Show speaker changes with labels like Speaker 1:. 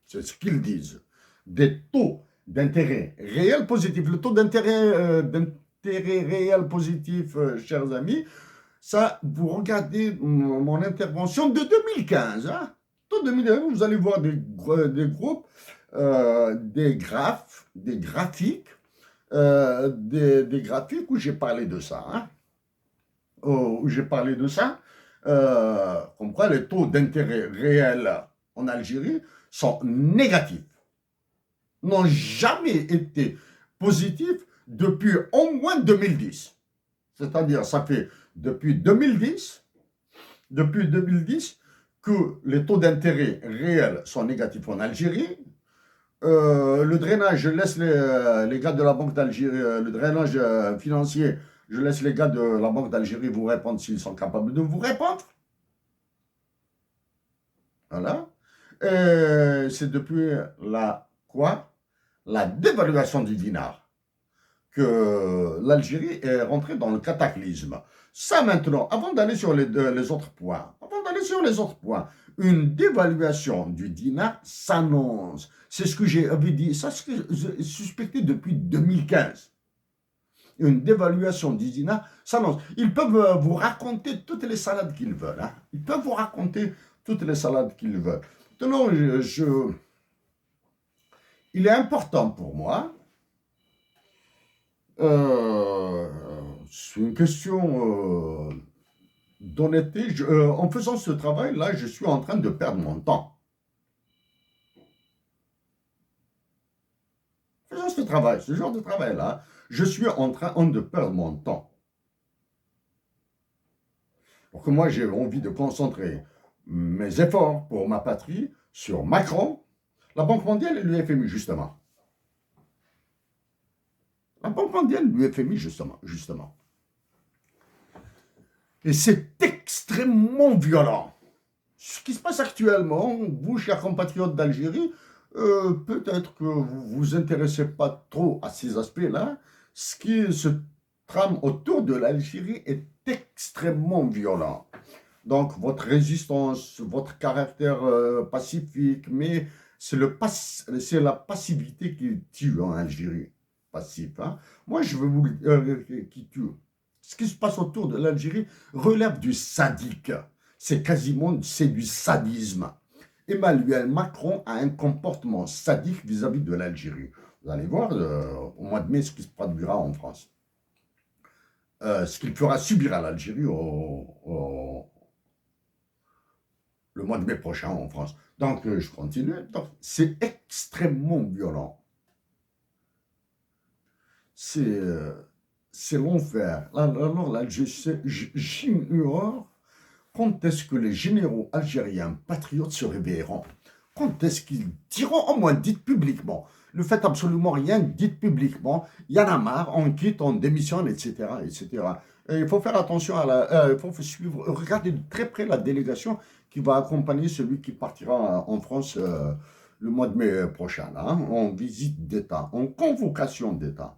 Speaker 1: c'est ce qu'ils disent, des taux d'intérêt réel positif. Le taux d'intérêt réel positif, chers amis, ça, vous regardez mon intervention de 2015. Hein? De 2015, vous allez voir des groupes, des graphiques, des graphiques où j'ai parlé de ça. Hein? Où j'ai parlé de ça. Comme quoi les taux d'intérêt réels en Algérie sont négatifs. N'ont jamais été positifs depuis au moins 2010. C'est-à-dire, ça fait depuis 2010 que les taux d'intérêt réels sont négatifs en Algérie. Le drainage, je laisse les gars de la Banque d'Algérie, le drainage financier, je laisse les gars de la Banque d'Algérie vous répondre s'ils sont capables de vous répondre. Voilà. C'est depuis la dévaluation du dinar que l'Algérie est rentrée dans le cataclysme. Ça maintenant, avant d'aller sur les autres points, une dévaluation du dinar s'annonce. C'est ce que j'ai dit, ça c'est ce que j'ai suspecté depuis 2015. Une dévaluation du dinar s'annonce. Ils peuvent vous raconter toutes les salades qu'ils veulent. Hein. Ils peuvent vous raconter toutes les salades qu'ils veulent. Maintenant, il est important pour moi, c'est une question d'honnêteté. En faisant ce travail-là, je suis en train de perdre mon temps. Faisant ce genre de travail-là, je suis en train de perdre mon temps. Donc moi, j'ai envie de concentrer mes efforts pour ma patrie sur Macron, la Banque mondiale et le FMI, justement. La Banque mondiale et le FMI, justement. Et c'est extrêmement violent. Ce qui se passe actuellement, vous, chers compatriotes d'Algérie, peut-être que vous ne vous intéressez pas trop à ces aspects-là. Ce qui se trame autour de l'Algérie est extrêmement violent. Donc, votre résistance, votre caractère pacifique, mais c'est la passivité qui tue en Algérie. Passif. Hein? Moi, je veux vous qui tue. Ce qui se passe autour de l'Algérie relève du sadique. C'est du sadisme. Emmanuel Macron a un comportement sadique vis-à-vis de l'Algérie. Vous allez voir au mois de mai ce qui se produira en France. Ce qu'il fera subir à l'Algérie le mois de mai prochain en France. Donc, je continue. C'est extrêmement violent. C'est l'enfer. Alors là, j'ignore quand est-ce que les généraux algériens patriotes se réveilleront. Quand est-ce qu'ils diront, au moins dites publiquement, ne faites absolument rien, dites publiquement, il y en a marre, on quitte, on démissionne, etc. etc. Et il faut faire attention il faut suivre, regarder de très près la délégation qui va accompagner celui qui partira en France le mois de mai prochain, hein, en visite d'État, en convocation d'État.